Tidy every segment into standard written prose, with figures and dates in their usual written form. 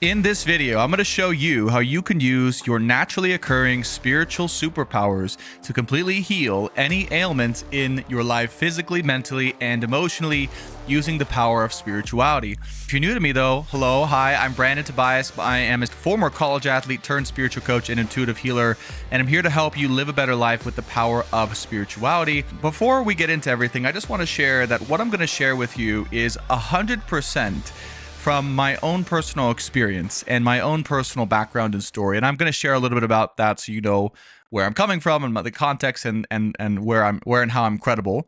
In this video, I'm going to show you how you can use your naturally occurring spiritual superpowers to completely heal any ailments in your life physically, mentally, and emotionally using the power of spirituality. If you're new to me though, hello, hi, I'm Brandon Tobias. I am a former college athlete turned spiritual coach and intuitive healer, and I'm here to help you live a better life with the power of spirituality. Before we get into everything, I just want to share that what I'm going to share with you is 100% from my own personal experience and my own personal background and story. And I'm going to share a little bit about that so you know where I'm coming from and the context and where and how I'm credible.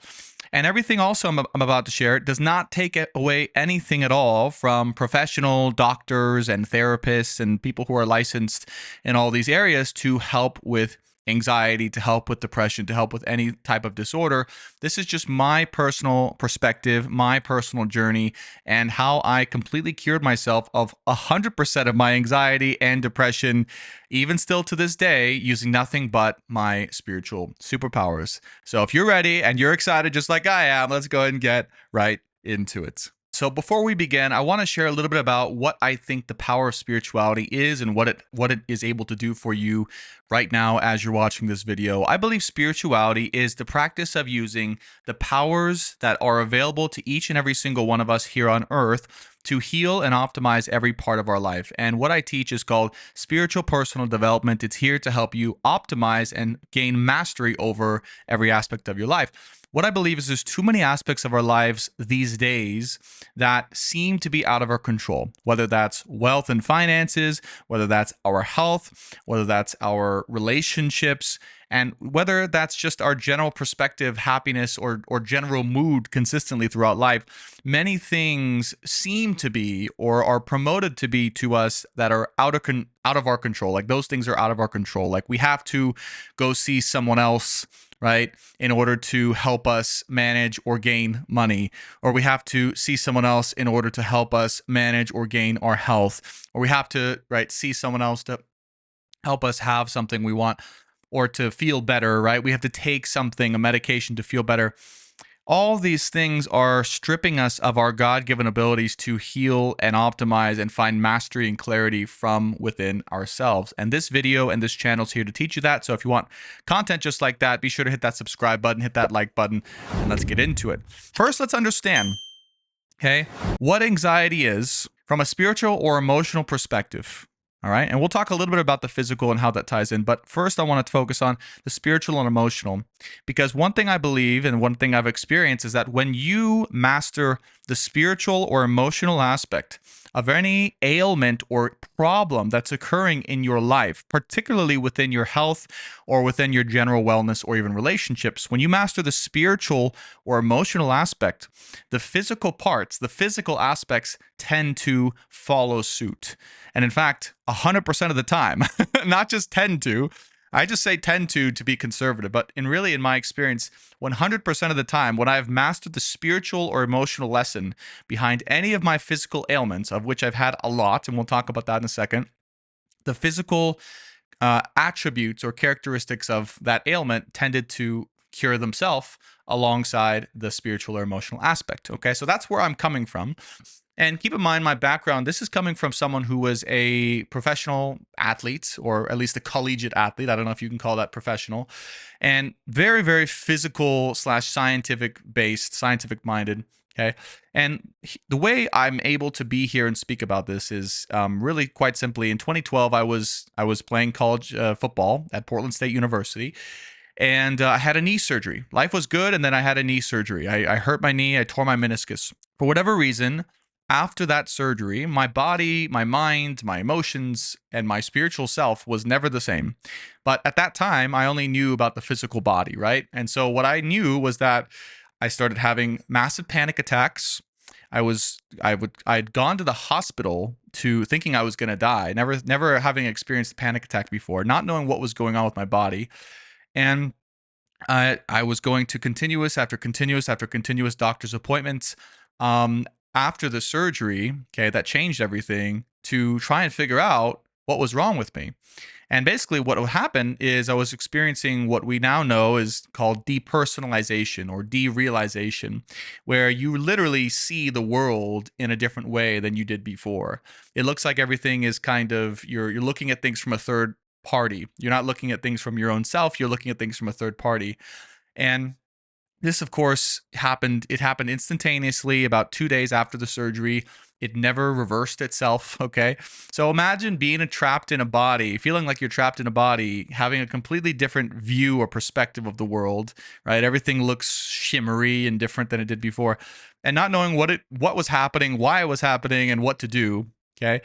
And everything also I'm about to share does not take away anything at all from professional doctors and therapists and people who are licensed in all these areas to help with anxiety, to help with depression, to help with any type of disorder. This is just my personal perspective, my personal journey, and how I completely cured myself of 100% of my anxiety and depression, even still to this day, using nothing but my spiritual superpowers. So if you're ready and you're excited just like I am, let's go ahead and get right into it. So before we begin, I want to share a little bit about what I think the power of spirituality is and what it is able to do for you right now as you're watching this video. I believe spirituality is the practice of using the powers that are available to each and every single one of us here on earth to heal and optimize every part of our life. And what I teach is called spiritual personal development. It's here to help you optimize and gain mastery over every aspect of your life. What I believe is there's too many aspects of our lives these days that seem to be out of our control, whether that's wealth and finances, whether that's our health, whether that's our relationships, and whether that's just our general perspective, happiness, or general mood consistently throughout life. Many things seem to be or are promoted to be to us that are out of our control. Like those things are out of our control. Like we have to go see someone else, right, in order to help us manage or gain money, or we have to see someone else in order to help us manage or gain our health, or we have to, right, see someone else to help us have something we want or to feel better, right? We have to take something, a medication to feel better. All these things are stripping us of our God-given abilities to heal and optimize and find mastery and clarity from within ourselves. And this video and this channel is here to teach you that. So if you want content just like that, be sure to hit that subscribe button, hit that like button, and let's get into it. First, let's understand, okay, what anxiety is from a spiritual or emotional perspective. All right. And we'll talk a little bit about the physical and how that ties in. But first, I want to focus on the spiritual and emotional, because one thing I believe and one thing I've experienced is that when you master the spiritual or emotional aspect of any ailment or problem that's occurring in your life, particularly within your health or within your general wellness or even relationships, when you master the spiritual or emotional aspect, the physical parts, the physical aspects tend to follow suit. And in fact, 100% of the time, not just tend to, I just say tend to be conservative, but in my experience, 100% of the time, when I've mastered the spiritual or emotional lesson behind any of my physical ailments, of which I've had a lot, and we'll talk about that in a second, the physical attributes or characteristics of that ailment tended to cure themselves alongside the spiritual or emotional aspect. Okay, so that's where I'm coming from. And keep in mind, my background, this is coming from someone who was a professional athlete, or at least a collegiate athlete. I don't know if you can call that professional. And very, very physical / scientific based, scientific minded. Okay. And the way I'm able to be here and speak about this is really quite simply. In 2012, I was playing college football at Portland State University. And I had a knee surgery. Life was good, and then I had a knee surgery. I hurt my knee. I tore my meniscus. For whatever reason, after that surgery, my body, my mind, my emotions, and my spiritual self was never the same. But at that time, I only knew about the physical body, right? And so what I knew was that I started having massive panic attacks. I'd gone to the hospital to thinking I was going to die, never having experienced a panic attack before, not knowing what was going on with my body. And I was going to continuous after continuous after continuous doctor's appointments after the surgery, okay, that changed everything, to try and figure out what was wrong with me. And basically, what would happen is I was experiencing what we now know is called depersonalization or derealization, where you literally see the world in a different way than you did before. It looks like everything is kind of you're looking at things from a third party. You're not looking at things from your own self. You're looking at things from a third party. And this, of course, happened. It happened instantaneously about 2 days after the surgery. It never reversed itself. Okay. So imagine being trapped in a body, feeling like you're trapped in a body, having a completely different view or perspective of the world, right? Everything looks shimmery and different than it did before, and not knowing what was happening, why it was happening, and what to do. Okay.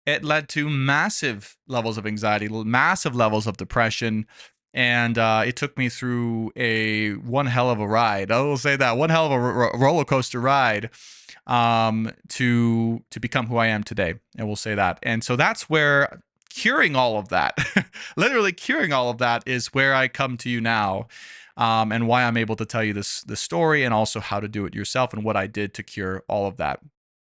It led to massive levels of anxiety, massive levels of depression, and it took me through a one hell of a ride. I will say that one hell of a roller coaster ride to become who I am today. And we'll say that. And so that's where curing all of that, literally curing all of that, is where I come to you now, and why I'm able to tell you this story, and also how to do it yourself and what I did to cure all of that.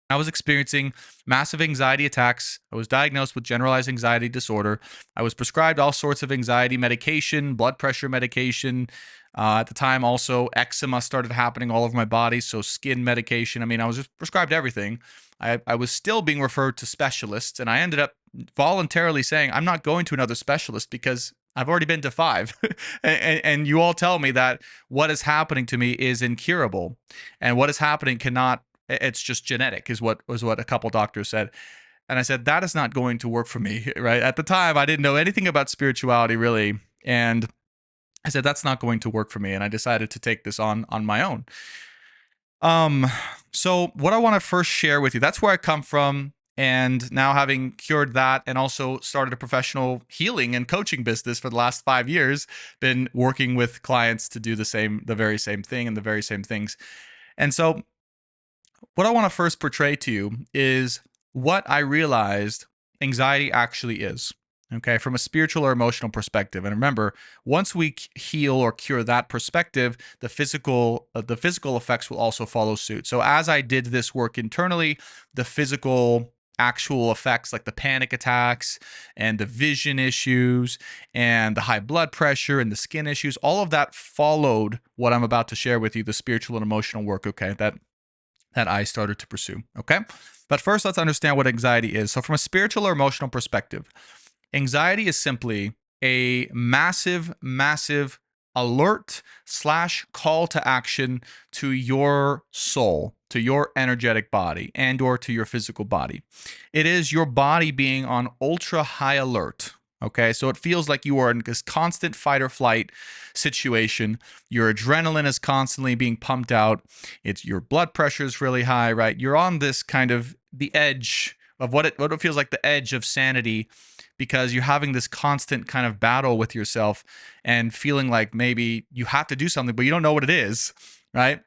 I was experiencing massive anxiety attacks. I was diagnosed with generalized anxiety disorder. I was prescribed all sorts of anxiety medication, blood pressure medication. At the time, also, eczema started happening all over my body, so skin medication. I mean, I was just prescribed everything. I was still being referred to specialists, and I ended up voluntarily saying, I'm not going to another specialist because I've already been to five. And you all tell me that what is happening to me is incurable, and what is happening cannot, it's just genetic, is what a couple doctors said. And I said, that is not going to work for me, right? At the time, I didn't know anything about spirituality, really. And I said, that's not going to work for me. And I decided to take this on my own. So what I want to first share with you, that's where I come from. And now, having cured that and also started a professional healing and coaching business for the last 5 years, been working with clients to do the very same thing and the very same things. And so what I want to first portray to you is what I realized anxiety actually is. Okay, from a spiritual or emotional perspective. And remember, once we heal or cure that perspective, the physical effects will also follow suit. So as I did this work internally, the physical actual effects like the panic attacks and the vision issues and the high blood pressure and the skin issues, all of that followed what I'm about to share with you, the spiritual and emotional work, okay, that I started to pursue, okay? But first, let's understand what anxiety is. So from a spiritual or emotional perspective, anxiety is simply a massive, massive alert / call to action to your soul, to your energetic body, and or to your physical body. It is your body being on ultra high alert. Okay, so it feels like you are in this constant fight or flight situation. Your adrenaline is constantly being pumped out. It's your blood pressure is really high, right? You're on this kind of the edge of what it feels like, the edge of sanity, because you're having this constant kind of battle with yourself and feeling like maybe you have to do something, but you don't know what it is, right?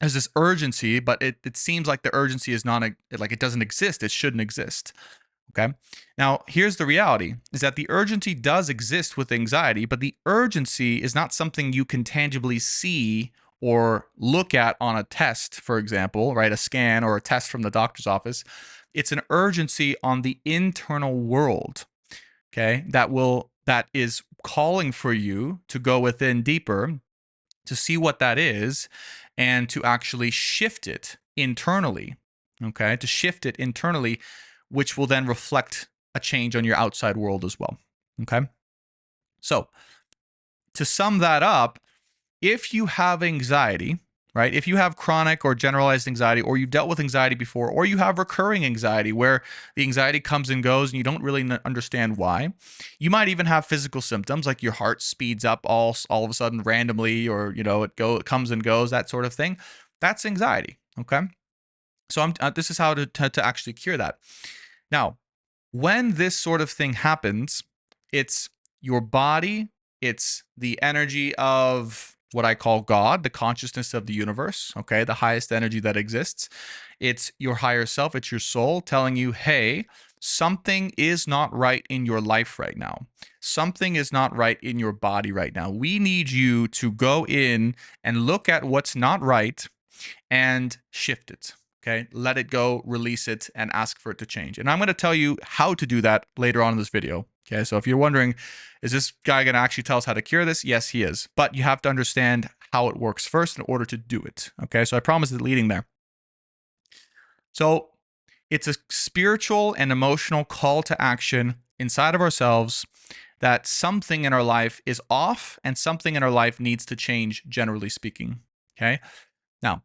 There's this urgency, but it seems like the urgency is not like it doesn't exist. It shouldn't exist. Okay. Now, here's the reality is that the urgency does exist with anxiety, but the urgency is not something you can tangibly see or look at on a test, for example, right? A scan or a test from the doctor's office. It's an urgency on the internal world, okay, that is calling for you to go within deeper, to see what that is, and to actually shift it internally, okay, to shift it internally, which will then reflect a change on your outside world as well, okay? So to sum that up, if you have anxiety, right? If you have chronic or generalized anxiety, or you've dealt with anxiety before, or you have recurring anxiety where the anxiety comes and goes and you don't really understand why, you might even have physical symptoms like your heart speeds up all of a sudden randomly, or it comes and goes, that sort of thing. That's anxiety, okay? So this is how to actually cure that. Now, when this sort of thing happens, it's your body, it's the energy of what I call God, the consciousness of the universe, okay, the highest energy that exists. It's your higher self, it's your soul telling you, hey, something is not right in your life right now. Something is not right in your body right now. We need you to go in and look at what's not right and shift it. Okay, let it go, release it, and ask for it to change. And I'm going to tell you how to do that later on in this video. Okay, so if you're wondering, is this guy going to actually tell us how to cure this? Yes, he is. But you have to understand how it works first in order to do it. Okay, so I promise the leading there. So it's a spiritual and emotional call to action inside of ourselves that something in our life is off and something in our life needs to change, generally speaking. Okay, now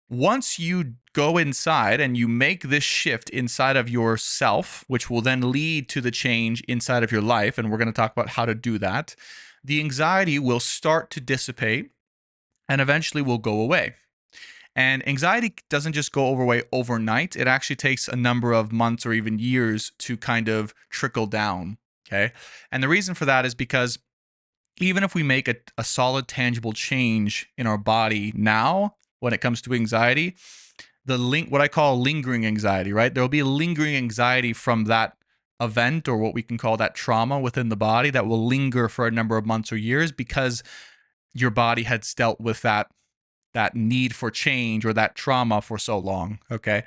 once you go inside and you make this shift inside of yourself, which will then lead to the change inside of your life, and we're going to talk about how to do that, the anxiety will start to dissipate and eventually will go away. And anxiety doesn't just go away overnight, it actually takes a number of months or even years to kind of trickle down. Okay. And the reason for that is because even if we make a solid, tangible change in our body now, when it comes to anxiety, what I call lingering anxiety, right? There will be a lingering anxiety from that event, or what we can call that trauma within the body, that will linger for a number of months or years because your body has dealt with that need for change or that trauma for so long. Okay.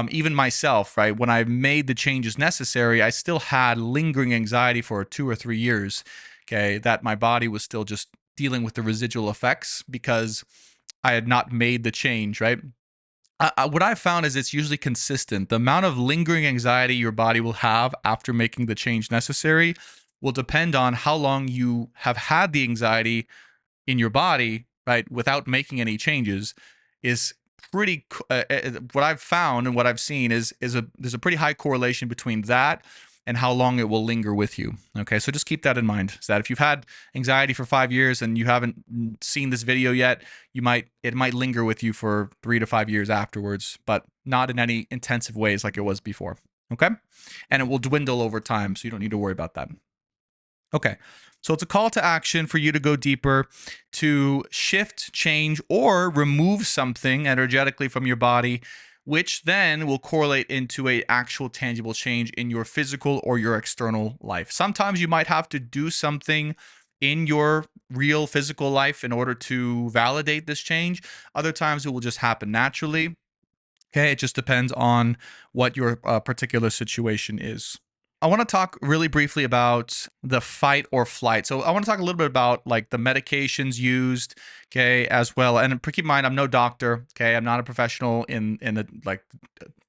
Even myself, right? When I made the changes necessary, I still had lingering anxiety for 2 or 3 years. Okay. That my body was still just dealing with the residual effects because I had not made the change, right? What I've found is it's usually consistent. The amount of lingering anxiety your body will have after making the change necessary will depend on how long you have had the anxiety in your body, right, without making any changes. Is pretty what I've found and what I've seen is there's a pretty high correlation between that and how long it will linger with you. Okay, so just keep that in mind. Is that if you've had anxiety for 5 years and you haven't seen this video yet, it might linger with you for 3 to 5 years afterwards, but not in any intensive ways like it was before. Okay, and it will dwindle over time, so you don't need to worry about that. Okay, so it's a call to action for you to go deeper, to shift, change, or remove something energetically from your body, which then will correlate into a actual tangible change in your physical or your external life. Sometimes you might have to do something in your real physical life in order to validate this change. Other times it will just happen naturally. Okay, it just depends on what your particular situation is. I want to talk really briefly about the fight or flight. So I want to talk a little bit about like the medications used, okay, as well. And keep in mind, I'm no doctor, okay. I'm not a professional in the like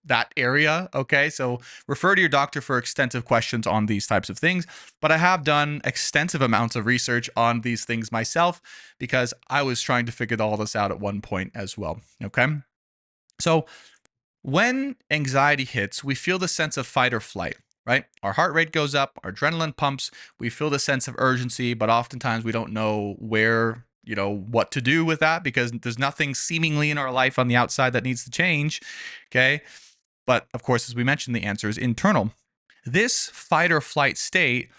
that area, okay. So refer to your doctor for extensive questions on these types of things. But I have done extensive amounts of research on these things myself because I was trying to figure all this out at one point as well, okay. So when anxiety hits, we feel the sense of fight or flight, right? Our heart rate goes up, our adrenaline pumps, we feel the sense of urgency, but oftentimes we don't know what to do with that because there's nothing seemingly in our life on the outside that needs to change, okay? But of course, as we mentioned, the answer is internal. This fight or flight state,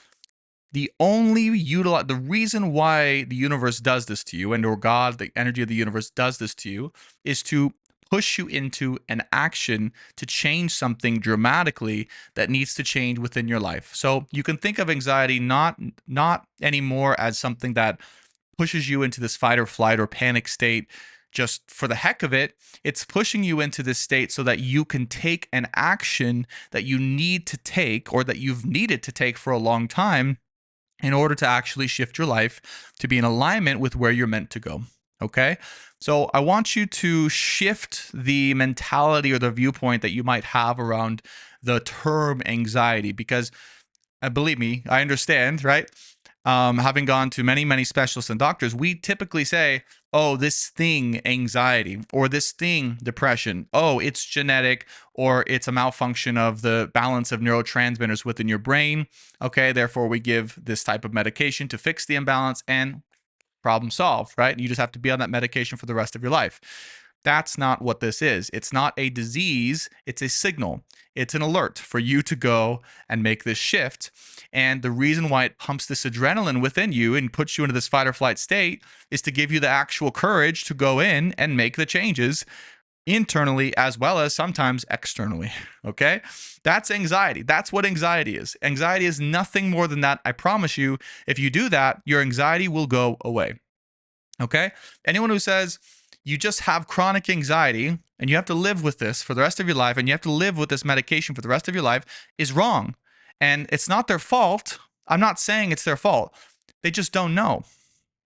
the reason why the universe does this to you, and or God, the energy of the universe does this to you, is to push you into an action to change something dramatically that needs to change within your life. So you can think of anxiety not anymore as something that pushes you into this fight or flight or panic state just for the heck of it. It's pushing you into this state so that you can take an action that you need to take or that you've needed to take for a long time in order to actually shift your life to be in alignment with where you're meant to go. Okay. So I want you to shift the mentality or the viewpoint that you might have around the term anxiety, because believe me, I understand, right? Having gone to many, many specialists and doctors, we typically say, oh, this thing, anxiety, or this thing, depression. Oh, it's genetic, or it's a malfunction of the balance of neurotransmitters within your brain. Okay, therefore we give this type of medication to fix the imbalance and problem solved, right? You just have to be on that medication for the rest of your life. That's not what this is. It's not a disease, it's a signal. It's an alert for you to go and make this shift. And the reason why it pumps this adrenaline within you and puts you into this fight or flight state is to give you the actual courage to go in and make the changes internally as well as sometimes externally. Okay? That's anxiety. That's what anxiety is. Anxiety is nothing more than that. I promise you, if you do that, your anxiety will go away. Okay? Anyone who says you just have chronic anxiety and you have to live with this for the rest of your life and you have to live with this medication for the rest of your life is wrong. And it's not their fault. I'm not saying it's their fault. They just don't know.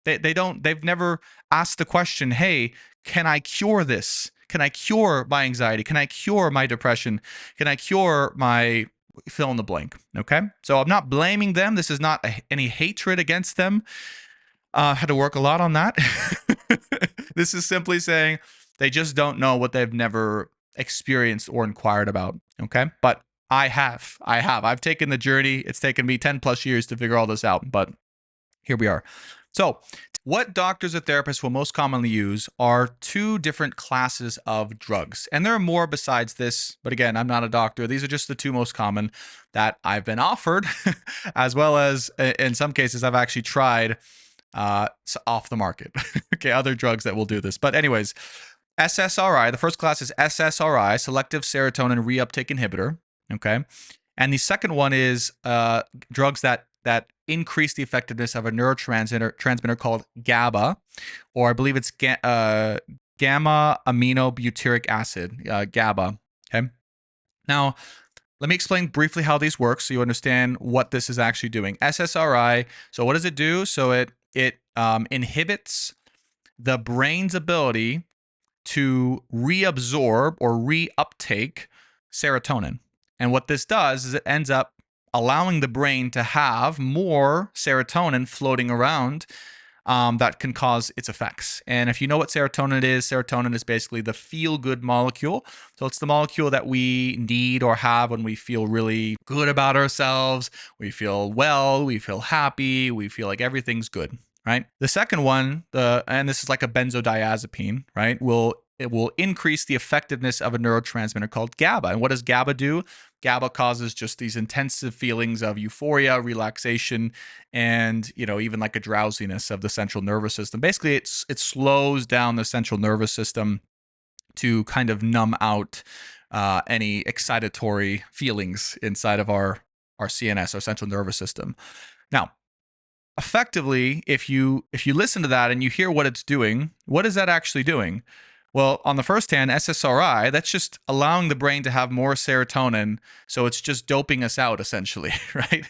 They've never asked the question, hey, can I cure this? Can I cure my anxiety? Can I cure my depression? Can I cure my fill in the blank? Okay. So I'm not blaming them. This is not any hatred against them. Had to work a lot on that. This is simply saying they just don't know what they've never experienced or inquired about. Okay. But I have. I've taken the journey. It's taken me 10 plus years to figure all this out. But here we are. So, what doctors or therapists will most commonly use are two different classes of drugs. And there are more besides this, but again, I'm not a doctor. These are just the two most common that I've been offered, as well as in some cases, I've actually tried off the market. Okay, other drugs that will do this. But, anyways, SSRI, the first class is SSRI, selective serotonin reuptake inhibitor. Okay. And the second one is drugs that increase the effectiveness of a neurotransmitter called GABA, or I believe it's gamma aminobutyric acid, GABA. Okay. Now, let me explain briefly how these work so you understand what this is actually doing. SSRI, so what does it do? So it inhibits the brain's ability to reabsorb or reuptake serotonin. And what this does is it ends up allowing the brain to have more serotonin floating around that can cause its effects. And if you know what serotonin is basically the feel-good molecule. So it's the molecule that we need or have when we feel really good about ourselves, we feel well, we feel happy, we feel like everything's good, right? The second one, and this is like a benzodiazepine, right? It will increase the effectiveness of a neurotransmitter called GABA. And what does GABA do? GABA causes just these intensive feelings of euphoria, relaxation, and even like a drowsiness of the central nervous system. Basically, it slows down the central nervous system to kind of numb out any excitatory feelings inside of our CNS, our central nervous system. Now, effectively, if you listen to that and you hear what it's doing, what is that actually doing? Well, on the first hand, SSRI, that's just allowing the brain to have more serotonin. So it's just doping us out, essentially, right?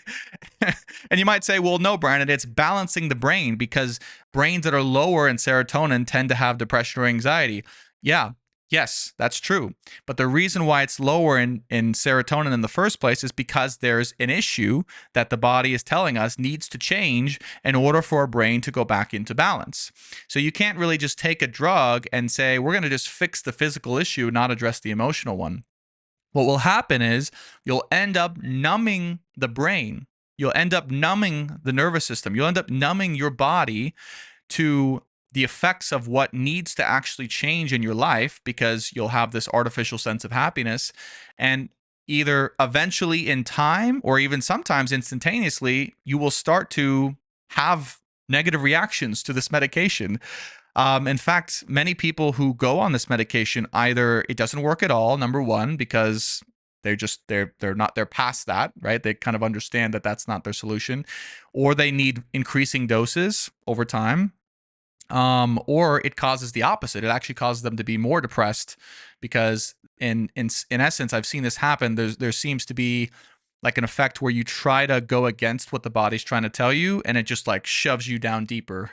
And you might say, well, no, Brandon, it's balancing the brain because brains that are lower in serotonin tend to have depression or anxiety. Yeah. Yes, that's true. But the reason why it's lower in serotonin in the first place is because there's an issue that the body is telling us needs to change in order for our brain to go back into balance. So you can't really just take a drug and say, we're going to just fix the physical issue, not address the emotional one. What will happen is you'll end up numbing the brain. You'll end up numbing the nervous system. You'll end up numbing your body to the effects of what needs to actually change in your life because you'll have this artificial sense of happiness. And either eventually in time or even sometimes instantaneously, you will start to have negative reactions to this medication. In fact, many people who go on this medication, either it doesn't work at all, number one, because they're past that, right? They kind of understand that that's not their solution, or they need increasing doses over time. Or it causes the opposite. It actually causes them to be more depressed because in essence, I've seen this happen. There seems to be like an effect where you try to go against what the body's trying to tell you, and it just like shoves you down deeper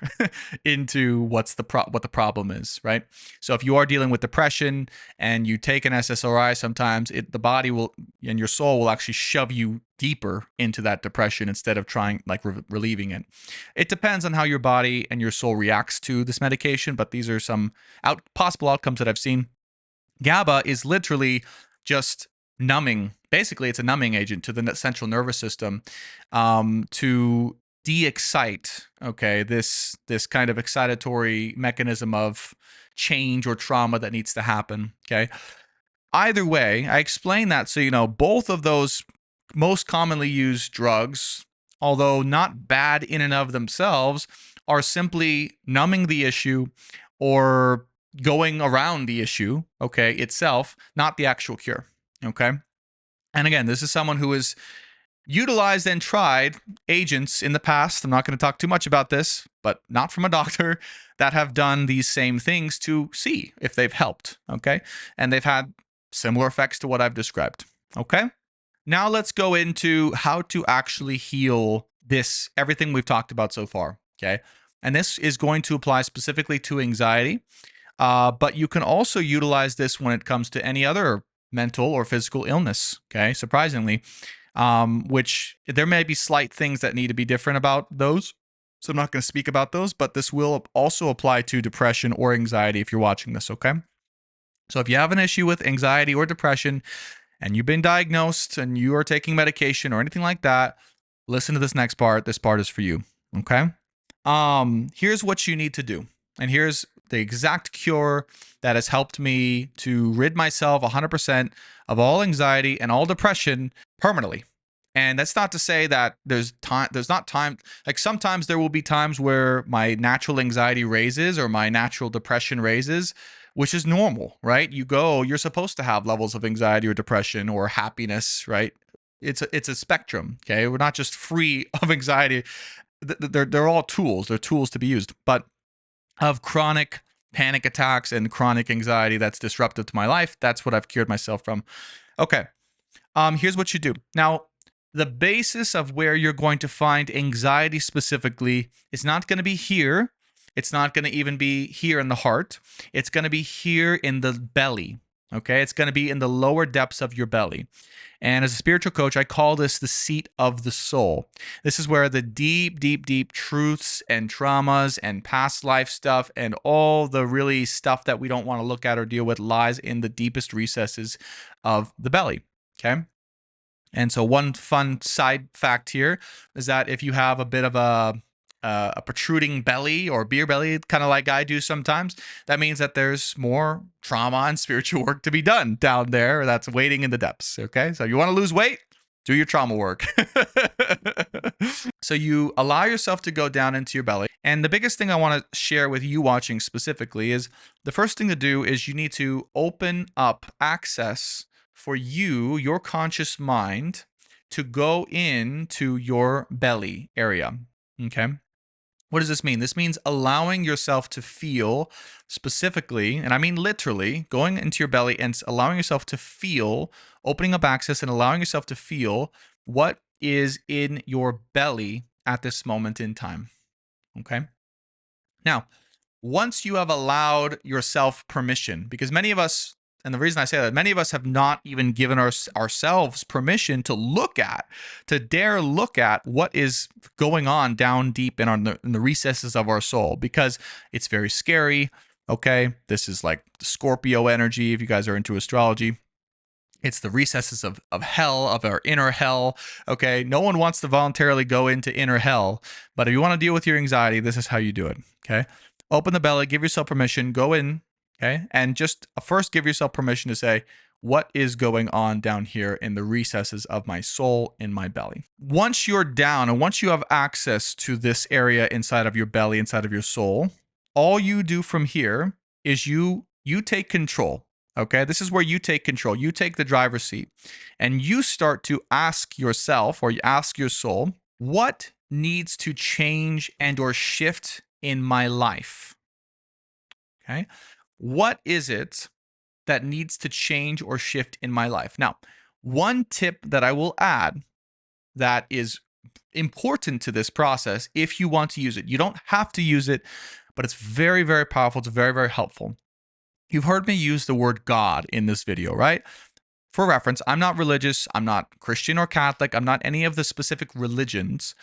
into what the problem is, right? So if you are dealing with depression and you take an SSRI, sometimes the body will and your soul will actually shove you deeper into that depression instead of trying like relieving it. It depends on how your body and your soul reacts to this medication, but these are some possible outcomes that I've seen. GABA is literally just numbing. Basically, it's a numbing agent to the central nervous system to de-excite, okay, this kind of excitatory mechanism of change or trauma that needs to happen, okay? Either way, I explain that so you know both of those most commonly used drugs, although not bad in and of themselves, are simply numbing the issue or going around the issue, okay, itself, not the actual cure, okay? And again, this is someone who has utilized and tried agents in the past. I'm not going to talk too much about this, but not from a doctor, that have done these same things to see if they've helped, okay? And they've had similar effects to what I've described, okay? Now let's go into how to actually heal this, everything we've talked about so far. Okay. And this is going to apply specifically to anxiety, but you can also utilize this when it comes to any other mental or physical illness. Okay. Surprisingly, which there may be slight things that need to be different about those. So I'm not going to speak about those, but this will also apply to depression or anxiety if you're watching this. Okay. So if you have an issue with anxiety or depression, and you've been diagnosed and you are taking medication or anything like that, listen to this next part. This part is for you. Okay. Here's what you need to do. And here's the exact cure that has helped me to rid myself 100% of all anxiety and all depression permanently. And that's not to say that there's not time. Like sometimes there will be times where my natural anxiety raises or my natural depression raises, which is normal, right? You're supposed to have levels of anxiety or depression or happiness, right? It's a spectrum, okay? We're not just free of anxiety. They're all tools. They're tools to be used. But of chronic panic attacks and chronic anxiety that's disruptive to my life, that's what I've cured myself from. Okay. Here's what you do. Now, the basis of where you're going to find anxiety specifically is not going to be here. It's not going to even be here in the heart. It's going to be here in the belly. Okay. It's going to be in the lower depths of your belly. And as a spiritual coach, I call this the seat of the soul. This is where the deep, deep, deep truths and traumas and past life stuff and all the really stuff that we don't want to look at or deal with lies in the deepest recesses of the belly. Okay. And so one fun side fact here is that if you have a bit of a protruding belly or beer belly, kind of like I do sometimes, that means that there's more trauma and spiritual work to be done down there that's waiting in the depths. Okay. So you want to lose weight? Do your trauma work. So you allow yourself to go down into your belly. And the biggest thing I want to share with you watching specifically is the first thing to do is you need to open up access for you, your conscious mind, to go into your belly area. Okay. What does this mean? This means allowing yourself to feel specifically, and I mean literally, going into your belly and allowing yourself to feel, opening up access and allowing yourself to feel what is in your belly at this moment in time. Okay. Now, once you have allowed yourself permission, because many of us, and the reason I say that, many of us have not even given ourselves permission to dare look at what is going on down deep in the recesses of our soul, because it's very scary. Okay. This is like the Scorpio energy, if you guys are into astrology. It's the recesses of hell, of our inner hell. Okay. No one wants to voluntarily go into inner hell, but if you want to deal with your anxiety, this is how you do it. Okay. Open the belly, give yourself permission, go in. Okay. And just first give yourself permission to say, what is going on down here in the recesses of my soul, in my belly? Once you're down and once you have access to this area inside of your belly, inside of your soul, all you do from here is you take control. Okay. This is where you take control. You take the driver's seat and you start to ask yourself, or you ask your soul, what needs to change and or shift in my life? Okay. What is it that needs to change or shift in my life? Now, one tip that I will add that is important to this process, if you want to use it, you don't have to use it, but it's very, very powerful. It's very, very helpful. You've heard me use the word God in this video, right? For reference, I'm not religious. I'm not Christian or Catholic. I'm not any of the specific religions,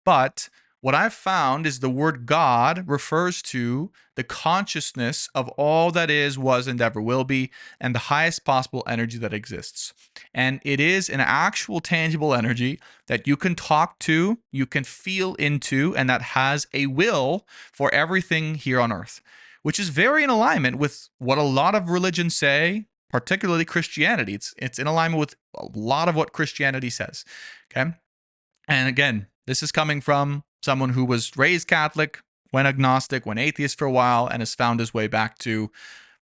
but what I've found is the word God refers to the consciousness of all that is, was, and ever will be, and the highest possible energy that exists. And it is an actual tangible energy that you can talk to, you can feel into, and that has a will for everything here on earth, which is very in alignment with what a lot of religions say, particularly Christianity. It's in alignment with a lot of what Christianity says. Okay. And again, this is coming from someone who was raised Catholic, went agnostic, went atheist for a while, and has found his way back to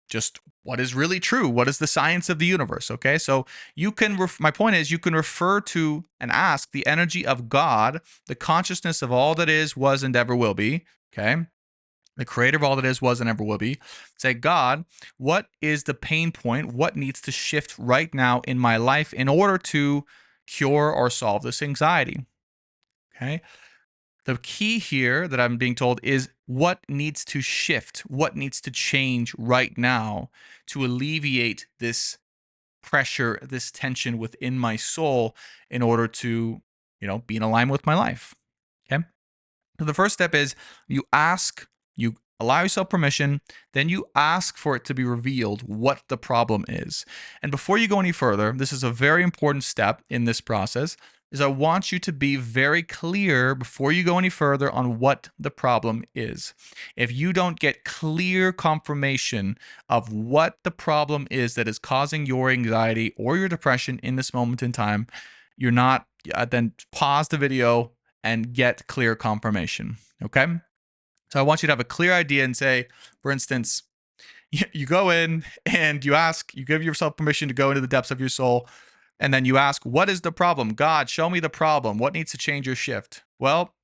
just what is really true. What is the science of the universe? Okay. So you can, my point is, you can refer to and ask the energy of God, the consciousness of all that is, was, and ever will be. Okay. The creator of all that is, was, and ever will be. Say, God, what is the pain point? What needs to shift right now in my life in order to cure or solve this anxiety. Okay. The key here that I'm being told is what needs to shift, what needs to change right now to alleviate this pressure, this tension within my soul in order to, be in alignment with my life. Okay. So the first step is you ask, you allow yourself permission, then you ask for it to be revealed what the problem is. And before you go any further, this is a very important step in this process, is I want you to be very clear before you go any further on what the problem is. If you don't get clear confirmation of what the problem is that is causing your anxiety or your depression in this moment in time, you're not, then pause the video and get clear confirmation. Okay. So I want you to have a clear idea and say, for instance, you go in and you ask, you give yourself permission to go into the depths of your soul. And then you ask, what is the problem? God, show me the problem. What needs to change or shift? Well,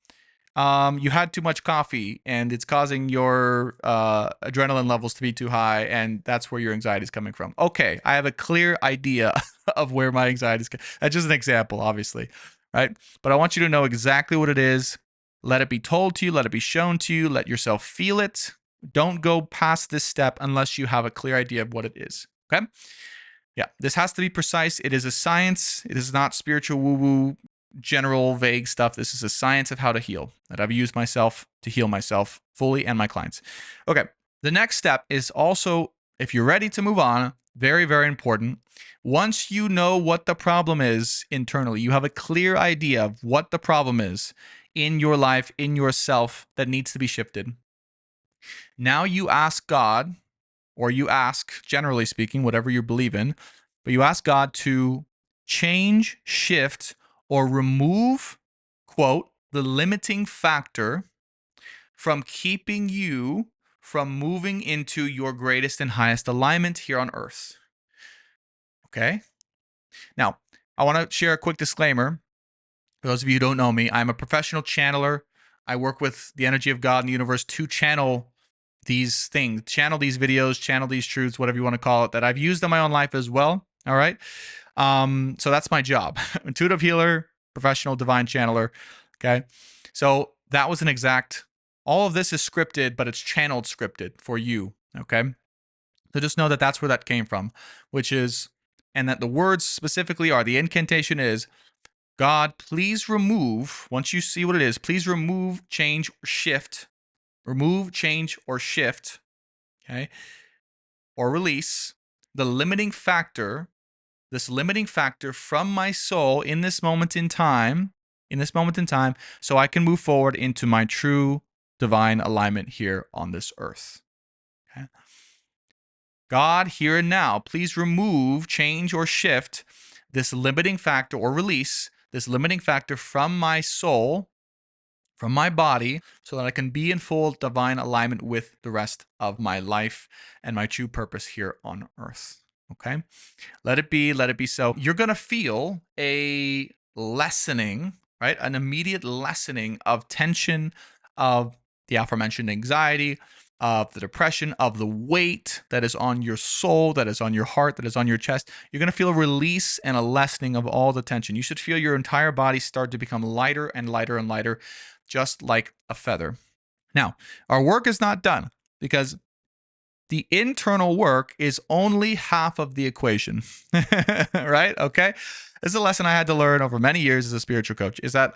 you had too much coffee and it's causing your adrenaline levels to be too high. And that's where your anxiety is coming from. Okay. I have a clear idea of where my anxiety is. That's just an example, obviously. Right. But I want you to know exactly what it is. Let it be told to you. Let it be shown to you. Let yourself feel it. Don't go past this step unless you have a clear idea of what it is. Okay. Yeah. This has to be precise. It is a science. It is not spiritual woo-woo, general, vague stuff. This is a science of how to heal that I've used myself to heal myself fully and my clients. Okay. The next step is also, if you're ready to move on, very, very important. Once you know what the problem is internally, you have a clear idea of what the problem is in your life, in yourself, that needs to be shifted. Now you ask God, or you ask, generally speaking, whatever you believe in, but you ask God to change, shift, or remove, quote, the limiting factor from keeping you from moving into your greatest and highest alignment here on earth. Okay? Now, I want to share a quick disclaimer. For those of you who don't know me, I'm a professional channeler. I work with the energy of God in the universe to channel these things, channel these videos, channel these truths, whatever you want to call it, that I've used in my own life as well. All right. So that's my job. Intuitive healer, professional divine channeler. Okay. So that was all of this is scripted, but it's channeled scripted for you. Okay. So just know that that's where that came from, and that the words specifically are, the incantation is, God, please remove, once you see what it is, please remove, change, shift, okay, or release the limiting factor, from my soul in this moment in time, so I can move forward into my true divine alignment here on this earth. Okay. God, here and now, please remove, change, or shift this limiting factor, or release this limiting factor from my soul, from my body, so that I can be in full divine alignment with the rest of my life and my true purpose here on earth. Okay? Let it be so. You're going to feel a lessening, right? An immediate lessening of tension, of the aforementioned anxiety, of the depression, of the weight that is on your soul, that is on your heart, that is on your chest. You're going to feel a release and a lessening of all the tension. You should feel your entire body start to become lighter and lighter and lighter, just like a feather. Now, our work is not done, because the internal work is only half of the equation, right? Okay. This is a lesson I had to learn over many years as a spiritual coach, is that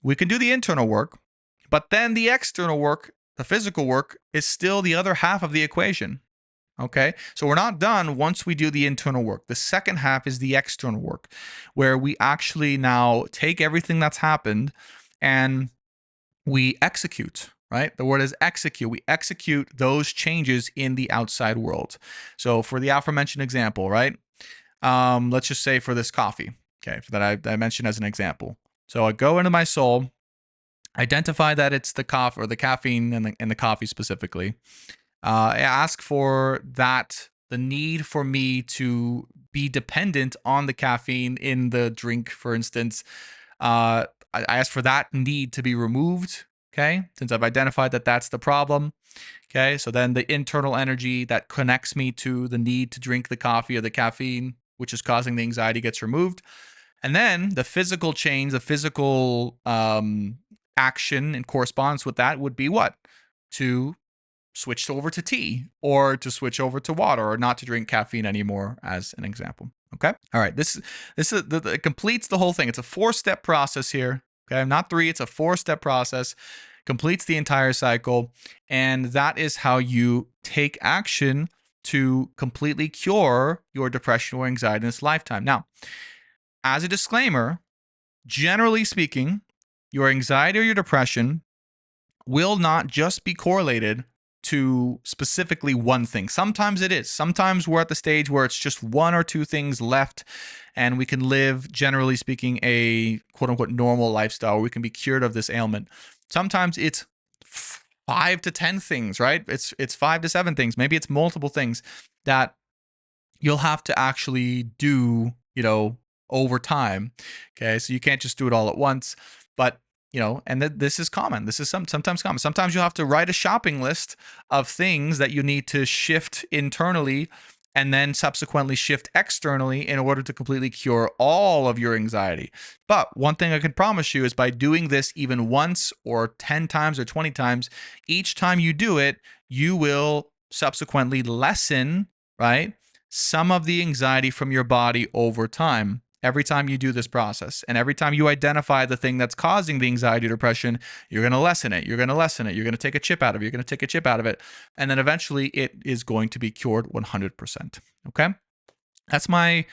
we can do the internal work, but then the external work, the physical work, is still the other half of the equation. Okay. So we're not done once we do the internal work. The second half is the external work, where we actually now take everything that's happened and we execute, right? The word is execute. We execute those changes in the outside world. So for the aforementioned example, right? Let's just say for this coffee, okay, that I mentioned as an example. So I go into my soul, identify that it's the coffee, or the caffeine and the coffee specifically. I ask for that, the need for me to be dependent on the caffeine in the drink, for instance. I ask for that need to be removed, okay, since I've identified that that's the problem. Okay, so then the internal energy that connects me to the need to drink the coffee or the caffeine, which is causing the anxiety, gets removed. And then the physical change, the physical action in correspondence with that would be what? To switch over to tea, or to switch over to water, or not to drink caffeine anymore, as an example. Okay. All right. It completes the whole thing. It's a 4-step process here. Okay. Not 3. It's a 4-step process. Completes the entire cycle. And that is how you take action to completely cure your depression or anxiety in this lifetime. Now, as a disclaimer, generally speaking, your anxiety or your depression will not just be correlated to specifically one thing. Sometimes it is. Sometimes we're at the stage where it's just 1 or 2 things left, and we can live, generally speaking, a quote unquote normal lifestyle where we can be cured of this ailment. Sometimes it's 5 to 10 things, right? It's 5 to 7 things. Maybe it's multiple things that you'll have to actually do, over time. Okay. So you can't just do it all at once, but and this is common. This is sometimes common. Sometimes you'll have to write a shopping list of things that you need to shift internally and then subsequently shift externally in order to completely cure all of your anxiety. But one thing I can promise you is by doing this even once or 10 times or 20 times, each time you do it, you will subsequently lessen, right, some of the anxiety from your body over time. Every time you do this process, and every time you identify the thing that's causing the anxiety or depression, you're going to lessen it. You're going to lessen it. You're going to take a chip out of it. You're going to take a chip out of it. And then eventually it is going to be cured 100%. Okay. That's my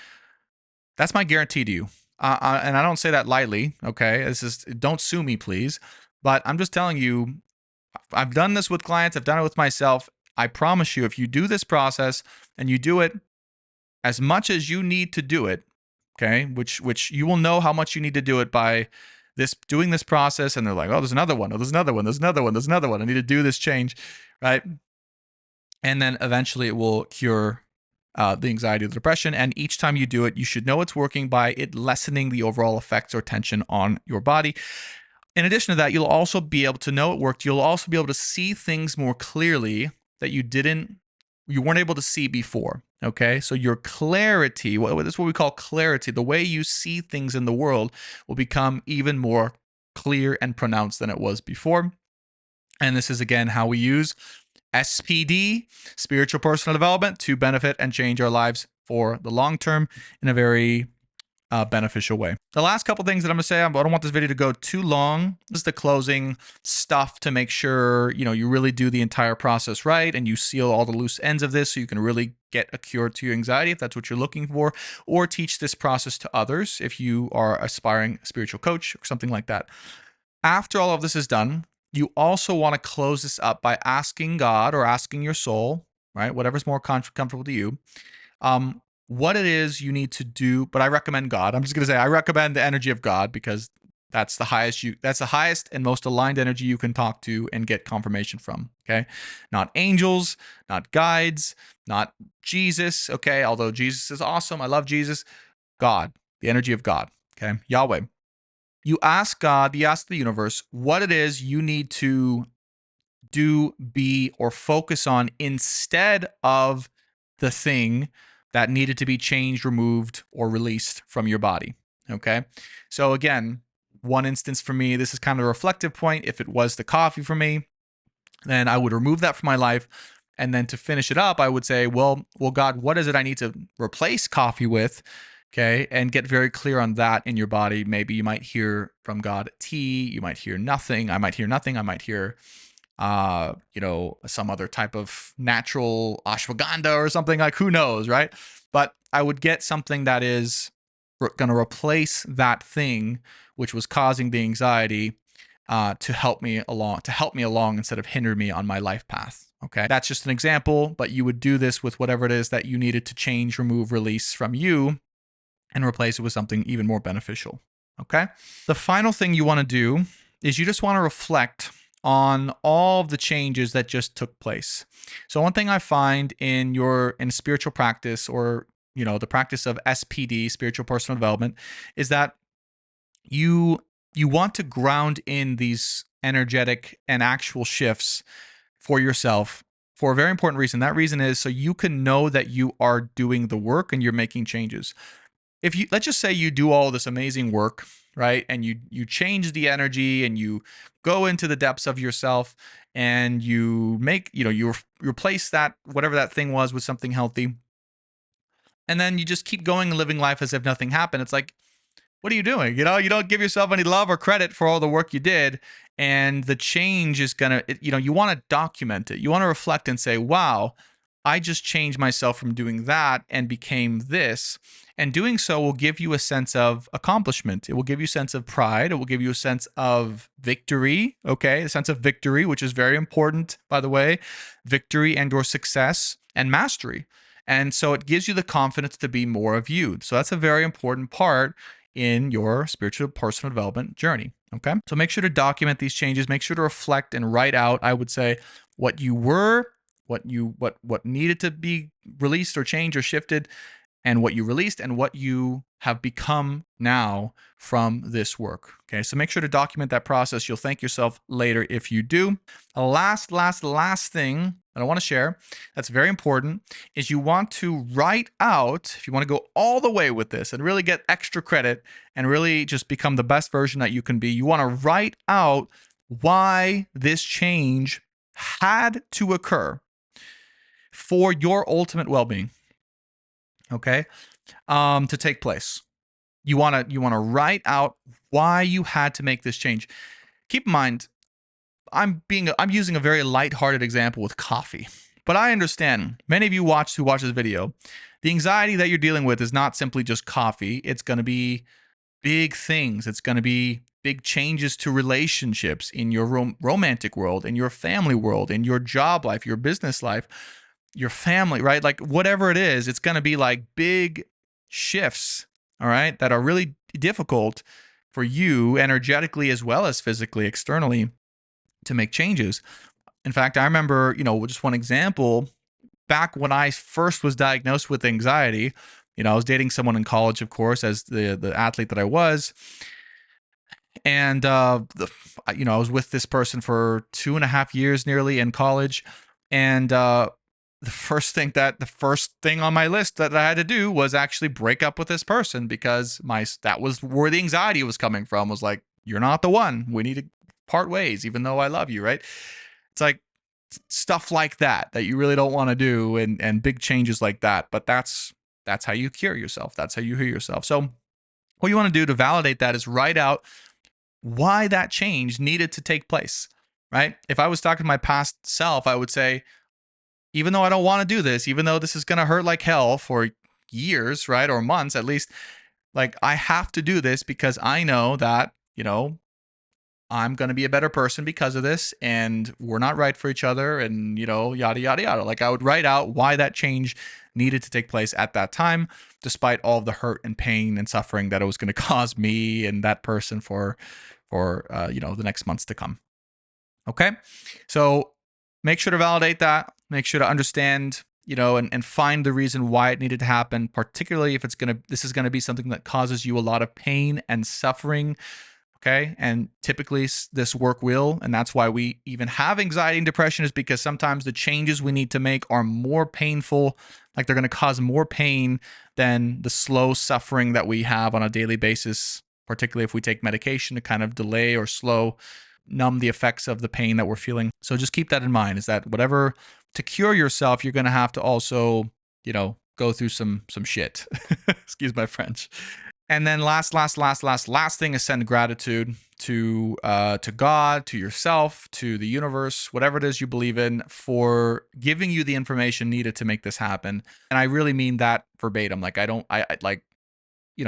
guarantee to you. And I don't say that lightly. Okay. Don't sue me, please. But I'm just telling you, I've done this with clients. I've done it with myself. I promise you, if you do this process and you do it as much as you need to do it, okay, which you will know how much you need to do it by doing this process, and they're like, oh, there's another one, there's another one, there's another one, there's another one. I need to do this change, right? And then eventually it will cure the anxiety or the depression. And each time you do it, you should know it's working by it lessening the overall effects or tension on your body. In addition to that, you'll also be able to know it worked. You'll also be able to see things more clearly that you weren't able to see before. Okay, so your clarity, that's what we call clarity, the way you see things in the world will become even more clear and pronounced than it was before. And this is, again, how we use SPD, spiritual personal development, to benefit and change our lives for the long term in a very beneficial way. The last couple things that I'm gonna say, I don't want this video to go too long. This is the closing stuff to make sure you really do the entire process right, and you seal all the loose ends of this so you can really get a cure to your anxiety if that's what you're looking for, or teach this process to others if you are aspiring spiritual coach or something like that. After all of this is done, you also want to close this up by asking God or asking your soul, right, whatever's more comfortable to you, what it is you need to do. But I recommend God. I'm just going to say I recommend the energy of God, because that's the highest and most aligned energy you can talk to and get confirmation from. Okay. Not angels, not guides, not Jesus. Okay. Although Jesus is awesome. I love Jesus. God, the energy of God. Okay. Yahweh. You ask God, you ask the universe what it is you need to do, be, or focus on instead of the thing that needed to be changed, removed, or released from your body. Okay. So again, one instance for me, this is kind of a reflective point. If it was the coffee for me, then I would remove that from my life. And then to finish it up, I would say, well, God, what is it I need to replace coffee with? Okay. And get very clear on that in your body. Maybe you might hear from God tea. You might hear nothing. I might hear nothing. I might hear some other type of natural ashwagandha or something, like, who knows, right? But I would get something that is going to replace that thing which was causing the anxiety, to help me along instead of hinder me on my life path. Okay. That's just an example, but you would do this with whatever it is that you needed to change, remove, release from you, and replace it with something even more beneficial. Okay. The final thing you want to do is you just want to reflect on all of the changes that just took place. So one thing I find in spiritual practice, or the practice of SPD, spiritual personal development, is that you want to ground in these energetic and actual shifts for yourself for a very important reason. That reason is so you can know that you are doing the work and you're making changes. if you, let's just say you do all this amazing work, right? And you change the energy and you go into the depths of yourself and you make, you replace that, whatever that thing was, with something healthy. And then you just keep going and living life as if nothing happened. It's like, what are you doing? You don't give yourself any love or credit for all the work you did. And the change is going to, you want to document it. You want to reflect and say, wow, I just changed myself from doing that and became this. And doing so will give you a sense of accomplishment. It will give you a sense of pride. It will give you a sense of victory. Okay. A sense of victory, which is very important, by the way, victory and or success and mastery. And so it gives you the confidence to be more of you. So that's a very important part in your spiritual personal development journey. Okay. So make sure to document these changes. Make sure to reflect and write out, I would say, what you were, what needed to be released or changed or shifted, and what you released and what you have become now from this work. Okay, so make sure to document that process. You'll thank yourself later if you do. The last thing that I want to share that's very important is you want to write out, if you want to go all the way with this and really get extra credit and really just become the best version that you can be, you want to write out why this change had to occur for your ultimate well-being. Okay, to take place. You want to write out why you had to make this change. Keep in mind, I'm using a very lighthearted example with coffee, but I understand many of you who watch this video, the anxiety that you're dealing with is not simply just coffee. It's going to be big things. It's going to be big changes to relationships in your romantic world, in your family world, in your job life, your business life, your family, right? Like whatever it is, it's going to be like big shifts, all right, that are really difficult for you energetically as well as physically, externally, to make changes. In fact, I remember, just one example, back when I first was diagnosed with anxiety, I was dating someone in college, of course, as the athlete that I was. And, I was with this person for 2.5 years nearly in college. And, the first thing on my list that I had to do was actually break up with this person, because that was where the anxiety was coming from, was like, you're not the one. We need to part ways, even though I love you, right? It's like stuff like that you really don't want to do, and big changes like that. But that's how you cure yourself. That's how you heal yourself. So what you want to do to validate that is write out why that change needed to take place, right? If I was talking to my past self, I would say, even though I don't want to do this, even though this is going to hurt like hell for years, right? Or months at least, like I have to do this because I know that, I'm going to be a better person because of this, and we're not right for each other, and, yada, yada, yada. Like I would write out why that change needed to take place at that time, despite all of the hurt and pain and suffering that it was going to cause me and that person for the next months to come. Okay. So make sure to validate that. Make sure to understand, and find the reason why it needed to happen, particularly if this is going to be something that causes you a lot of pain and suffering. Okay. And typically this work will, and that's why we even have anxiety and depression, is because sometimes the changes we need to make are more painful. Like they're going to cause more pain than the slow suffering that we have on a daily basis, particularly if we take medication to kind of delay or numb the effects of the pain that we're feeling. So just keep that in mind, is that whatever, to cure yourself, you're going to have to also, go through some shit. Excuse my French. And then last thing is send gratitude to God, to yourself, to the universe, whatever it is you believe in, for giving you the information needed to make this happen. And I really mean that verbatim. Like you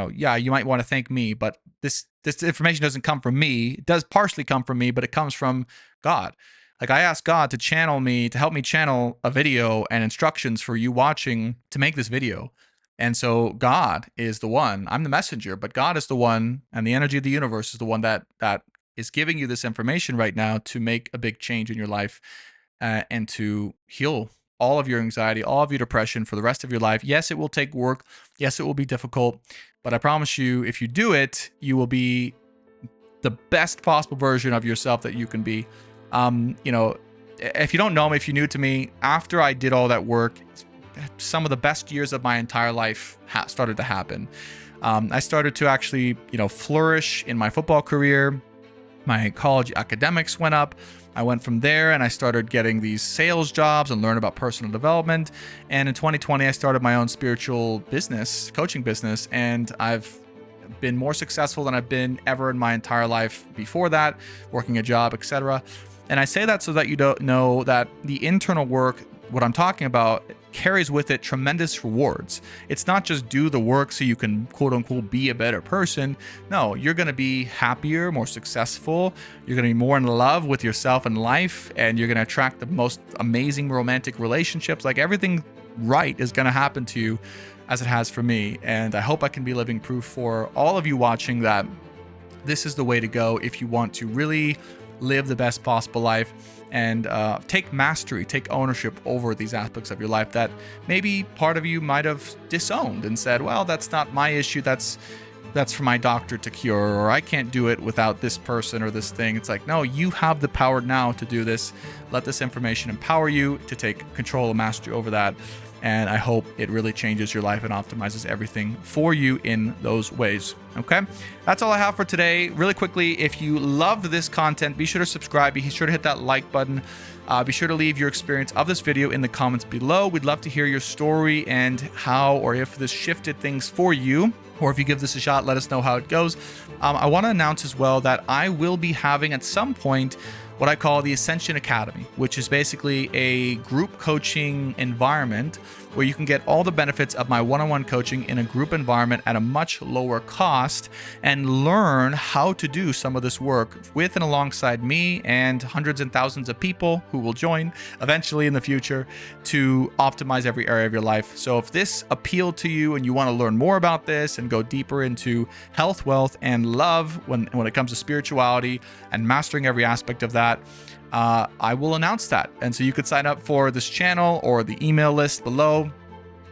might want to thank me, but this information doesn't come from me. It does partially come from me, but it comes from God. Like I asked God to help me channel a video and instructions for you watching to make this video. And so God is the one, I'm the messenger, but God is the one, and the energy of the universe is the one that is giving you this information right now to make a big change in your life, and to heal all of your anxiety, all of your depression for the rest of your life. Yes, it will take work. Yes, it will be difficult, but I promise you, if you do it, you will be the best possible version of yourself that you can be. If you don't know me, if you're new to me, after I did all that work, some of the best years of my entire life started to happen. I started to actually, flourish in my football career. My college academics went up. I went from there and I started getting these sales jobs and learn about personal development. And in 2020, I started my own spiritual business, coaching business, and I've been more successful than I've been ever in my entire life before that, working a job, etc. And I say that so that you don't know that the internal work, what I'm talking about, carries with it tremendous rewards. It's not just do the work so you can quote unquote be a better person. No, you're going to be happier, more successful. You're going to be more in love with yourself and life, and you're going to attract the most amazing romantic relationships. Like everything right is going to happen to you as it has for me. And I hope I can be living proof for all of you watching that this is the way to go if you want to really live the best possible life and take mastery, take ownership over these aspects of your life that maybe part of you might have disowned and said, well, that's not my issue. That's for my doctor to cure, or I can't do it without this person or this thing. It's like, no, you have the power now to do this. Let this information empower you to take control and mastery over that. And I hope it really changes your life and optimizes everything for you in those ways. Okay, that's all I have for today. Really quickly, if you loved this content, be sure to subscribe. Be sure to hit that like button. Be sure to leave your experience of this video in the comments below. We'd love to hear your story and how or if this shifted things for you. Or if you give this a shot, let us know how it goes. I want to announce as well that I will be having at some point what I call the Ascension Academy, which is basically a group coaching environment where you can get all the benefits of my one-on-one coaching in a group environment at a much lower cost and learn how to do some of this work with and alongside me and hundreds and thousands of people who will join eventually in the future to optimize every area of your life. So if this appealed to you and you want to learn more about this and go deeper into health, wealth, and love when it comes to spirituality and mastering every aspect of that, I will announce that. And so you could sign up for this channel or the email list below,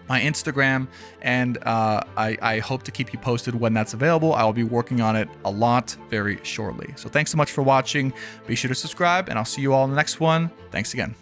my Instagram, and I hope to keep you posted when that's available. I will be working on it a lot very shortly. So thanks so much for watching. Be sure to subscribe, and I'll see you all in the next one. Thanks again.